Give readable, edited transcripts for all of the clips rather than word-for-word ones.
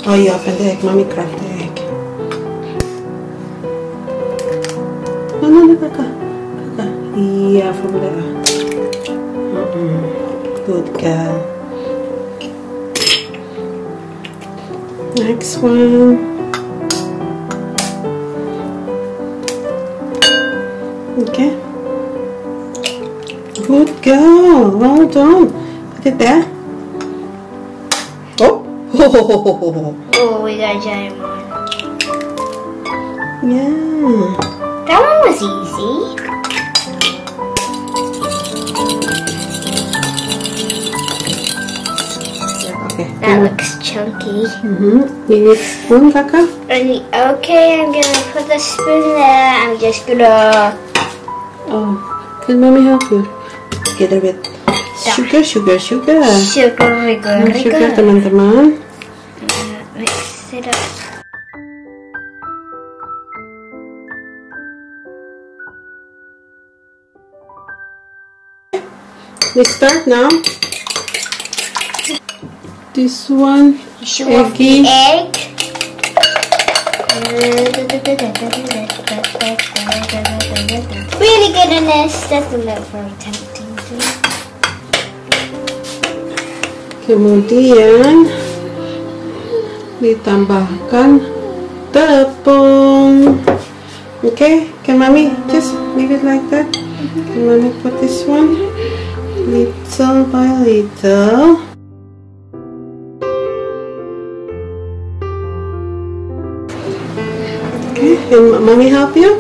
Oh, you open the egg. Mommy cracked the egg. No, kakak. Iya, formula. Good girl. Next one. Okay. Good girl. Well done. Put it there. Oh. Oh, we got a giant one. Yeah. That one was easy. Okay. That looks chunky. You need spoon, kakak? Okay, I'm gonna put the spoon there. I'm just gonna... Oh, can mommy help you? Together with sugar. Sugar, Sugar, teman-teman. Mix it up. We start now. This one, eggy. Egg. Really goodness, doesn't look very tempting to me. Kemudian ditambahkan tepung. Okay, can mommy just leave it like that? Can mommy put this one little by little? Okay, and mommy help you?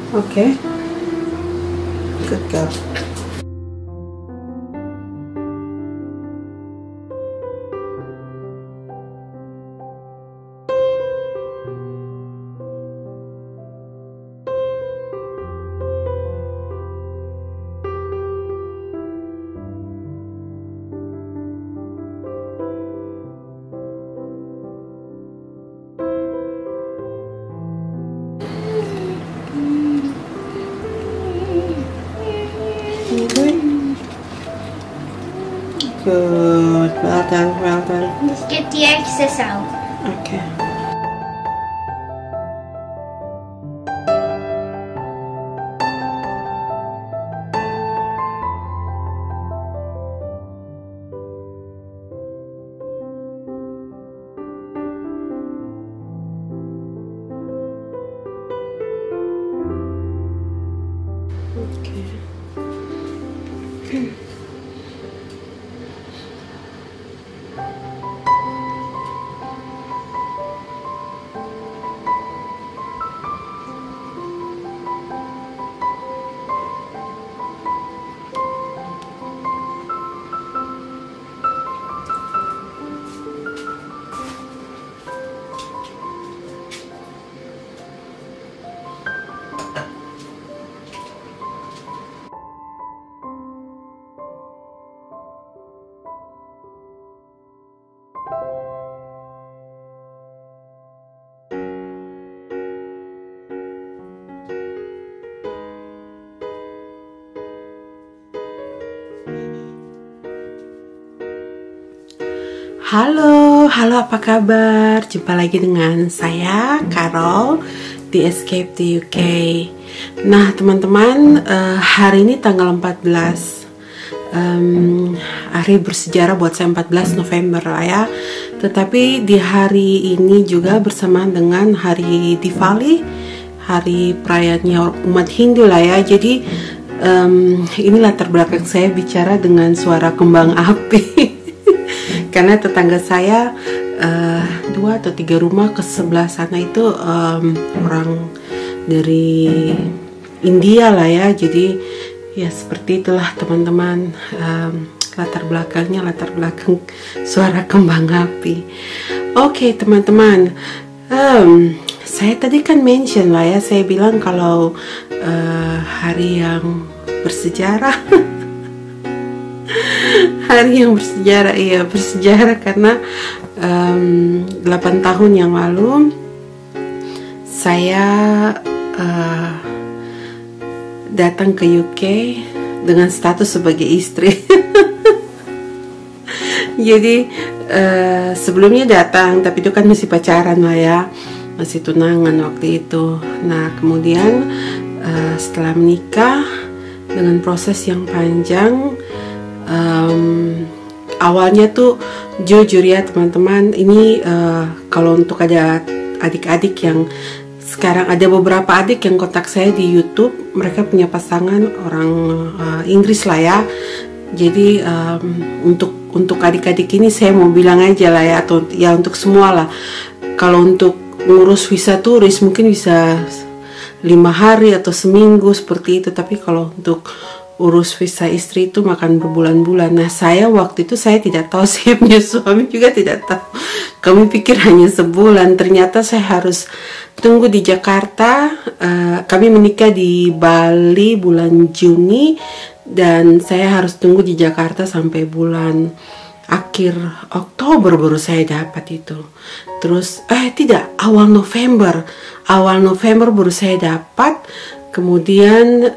Okay. Good girl. Good. Well done, well done. Let's get the excess out. Okay. Okay. Halo apa kabar? Jumpa lagi dengan saya, Carol, di Escape the UK. Nah teman-teman, hari ini tanggal 14, hari bersejarah buat saya, 14 November lah ya. Tetapi di hari ini juga bersamaan dengan hari Diwali, hari perayaannya umat Hindu lah ya. Jadi ini latar belakang saya bicara dengan suara kembang api. Karena tetangga saya 2 atau 3 rumah ke sebelah sana itu orang dari India lah ya. Jadi Ya seperti itulah teman-teman, latar belakang suara kembang api. Oke teman-teman, saya tadi kan mention lah ya, saya bilang kalau hari yang bersejarah. Hari yang bersejarah, iya bersejarah karena 8 tahun yang lalu saya datang ke UK dengan status sebagai istri. Jadi sebelumnya datang, tapi itu kan masih pacaran lah ya, masih tunangan waktu itu. Nah kemudian setelah menikah dengan proses yang panjang, awalnya tuh jujur ya teman-teman, ini kalau untuk ada adik-adik yang sekarang, ada beberapa adik yang kontak saya di YouTube, mereka punya pasangan orang Inggris lah ya. Jadi untuk adik-adik ini saya mau bilang aja lah ya, atau ya untuk semua lah, kalau untuk ngurus visa turis mungkin bisa 5 hari atau seminggu seperti itu, tapi kalau untuk urus visa istri itu makan berbulan-bulan. Nah saya waktu itu saya tidak tahu, saya punya suami juga tidak tahu. Kami pikir hanya sebulan, ternyata saya harus tunggu di Jakarta. Kami menikah di Bali bulan Juni dan saya harus tunggu di Jakarta sampai bulan akhir Oktober baru saya dapat itu. Terus tidak, awal November baru saya dapat. Kemudian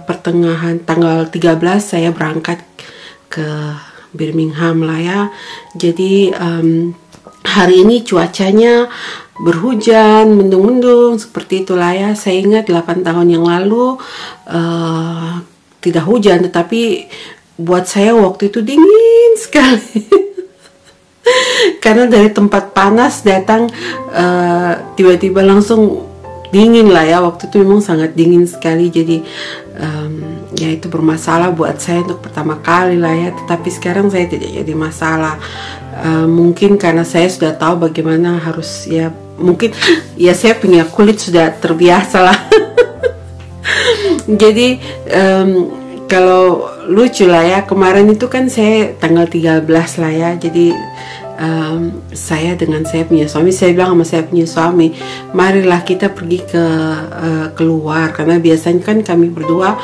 pertengahan tanggal 13 saya berangkat ke Birmingham lah ya. Jadi hari ini cuacanya berhujan, mendung-mendung seperti itulah ya. Saya ingat 8 tahun yang lalu tidak hujan, tetapi buat saya waktu itu dingin sekali. Karena dari tempat panas datang tiba-tiba langsung dingin lah ya, waktu itu memang sangat dingin sekali. Jadi ya itu bermasalah buat saya untuk pertama kali lah ya, tetapi sekarang saya tidak jadi masalah. Mungkin karena saya sudah tahu bagaimana harus, ya mungkin ya saya punya kulit sudah terbiasa lah. Jadi kalau lucu lah ya, kemarin itu kan saya tanggal 13 lah ya, jadi saya punya suami, saya bilang sama saya punya suami, marilah kita pergi keluar, karena biasanya kan kami berdua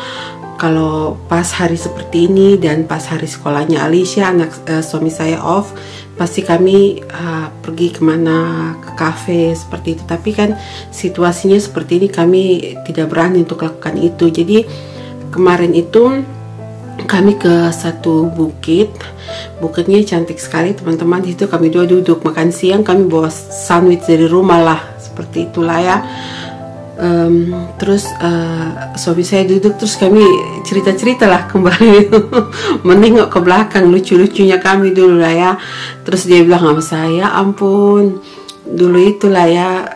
kalau pas hari seperti ini dan pas hari sekolahnya Alicia, anak suami saya off, pasti kami pergi kemana, ke kafe seperti itu. Tapi kan situasinya seperti ini, kami tidak berani untuk lakukan itu. Jadi kemarin itu kami ke satu bukitnya cantik sekali teman-teman. Di situ kami dua duduk makan siang, kami bawa sandwich dari rumah lah, seperti itulah ya. Terus suami saya duduk, terus kami cerita-cerita lah kembali menengok ke belakang, lucu-lucunya kami dulu lah ya. Terus dia bilang sama saya, ampun dulu itulah ya,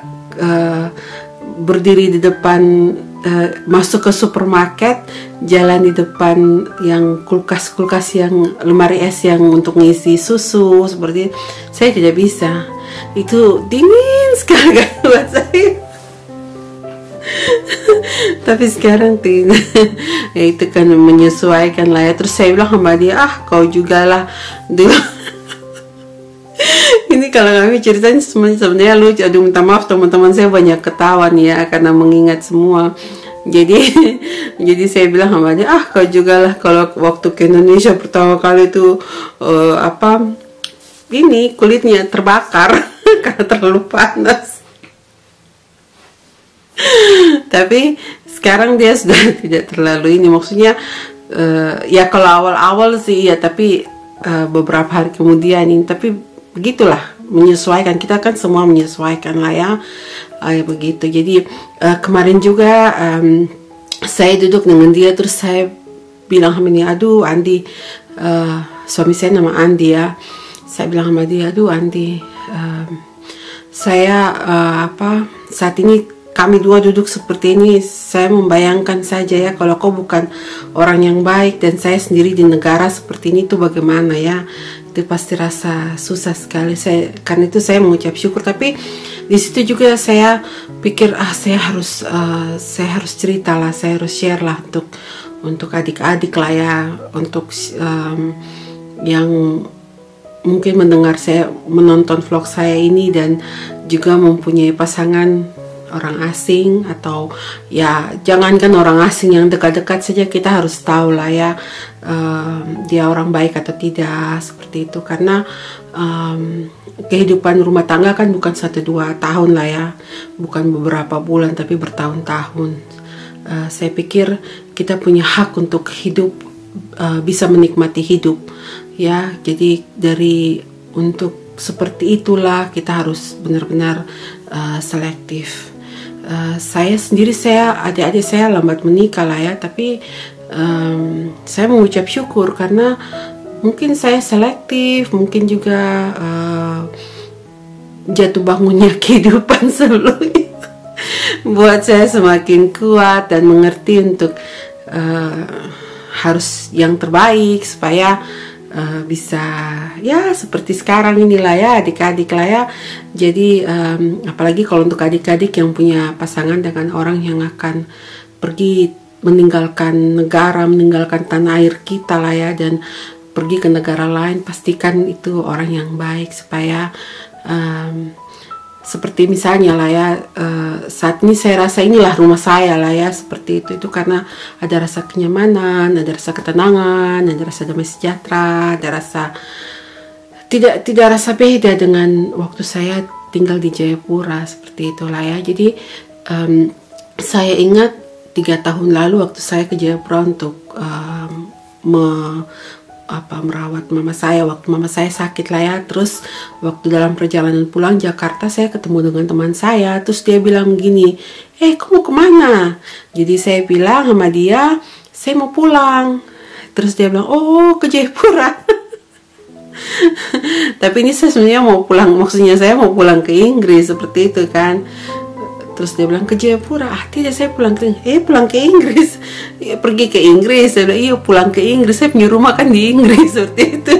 berdiri di depan, masuk ke supermarket, jalan di depan yang kulkas yang lemari es yang untuk ngisi susu seperti itu. Saya tidak bisa, itu dingin sekali kan buat saya. Tapi sekarang tidak. Ya itu kan menyesuaikan lah ya. Terus saya bilang sama dia, kau juga lah dulu. Ini kalau kami ceritanya sebenarnya lucu. Aduh minta maaf teman-teman, saya banyak ketawa nih ya karena mengingat semua. Jadi saya bilang sama dia, kau juga lah kalau waktu ke Indonesia pertama kali itu ini kulitnya terbakar karena terlalu panas. Tapi sekarang dia sudah tidak terlalu ini, maksudnya ya kalau awal-awal sih ya, tapi beberapa hari kemudian ini, tapi begitulah, menyesuaikan, kita kan semua menyesuaikan lah ya, begitu. Jadi kemarin juga saya duduk dengan dia, terus saya bilang sama dia, aduh Andi, suami saya nama Andi ya, saya bilang sama dia, aduh Andi, saya saat ini kami dua duduk seperti ini, saya membayangkan saja ya, kalau kau bukan orang yang baik dan saya sendiri di negara seperti ini tuh bagaimana ya, itu pasti rasa susah sekali. Karena itu saya mengucap syukur, tapi di situ juga saya pikir saya harus cerita lah, saya harus share lah untuk adik-adik lah ya, untuk yang mungkin mendengar saya, menonton vlog saya ini dan juga mempunyai pasangan orang asing, atau ya jangankan orang asing, yang dekat-dekat saja kita harus tahu lah ya dia orang baik atau tidak, seperti itu. Karena kehidupan rumah tangga kan bukan 1-2 tahun lah ya, bukan beberapa bulan tapi bertahun-tahun. Saya pikir kita punya hak untuk hidup, bisa menikmati hidup ya. Jadi untuk seperti itulah kita harus benar-benar selektif. Saya sendiri, adik-adik saya lambat menikah lah ya, tapi saya mengucap syukur karena mungkin saya selektif, mungkin juga jatuh bangunnya kehidupan sebelumnya buat saya semakin kuat dan mengerti untuk harus yang terbaik supaya bisa ya seperti sekarang inilah ya, adik-adik lah ya. Jadi apalagi kalau untuk adik-adik yang punya pasangan dengan orang yang akan pergi meninggalkan negara, meninggalkan tanah air kita lah ya, dan pergi ke negara lain, pastikan itu orang yang baik supaya seperti misalnya lah ya, saat ini saya rasa inilah rumah saya lah ya, seperti itu karena ada rasa kenyamanan, ada rasa ketenangan, ada rasa damai sejahtera, ada rasa tidak rasa beda dengan waktu saya tinggal di Jayapura, seperti itulah ya. Jadi saya ingat 3 tahun lalu waktu saya ke Jayapura untuk merawat mama saya, waktu mama saya sakit lah ya. Terus waktu dalam perjalanan pulang Jakarta, saya ketemu dengan teman saya, terus dia bilang gini, kamu mau kemana? Jadi saya bilang sama dia, saya mau pulang. Terus dia bilang, oh ke Jayapura. Tapi ini saya sebenarnya mau pulang, maksudnya saya mau pulang ke Inggris, seperti itu kan. Terus dia bilang, ke Jayapura? Tidak, saya pulang ke Inggris. Pergi ke Inggris. Saya bilang, iya pulang ke Inggris, saya punya rumah kan di Inggris, seperti itu.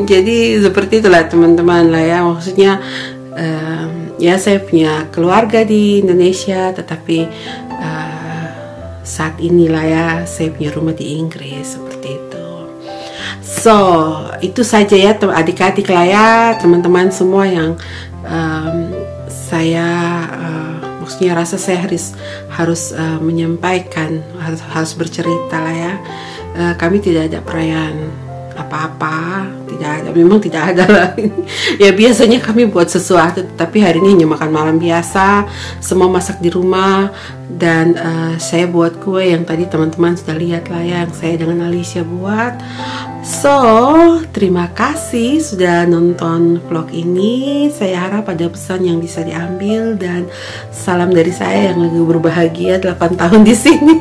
Jadi seperti itulah teman-teman lah ya. Maksudnya ya saya punya keluarga di Indonesia, tetapi saat inilah ya saya punya rumah di Inggris, seperti itu. So itu saja ya adik-adik lah ya, teman-teman semua yang saya maksudnya rasa saya harus menyampaikan, harus bercerita lah ya. Kami tidak ada perayaan apa-apa, memang tidak ada lah. Ya biasanya kami buat sesuatu, tapi hari ini hanya makan malam biasa, semua masak di rumah, dan saya buat kue yang tadi teman-teman sudah lihat lah ya, yang saya dengan Alicia buat. So, terima kasih sudah nonton vlog ini. Saya harap ada pesan yang bisa diambil, dan salam dari saya yang lagi berbahagia 8 tahun di sini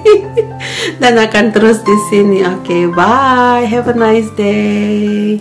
dan akan terus di sini. Oke, bye. Have a nice day.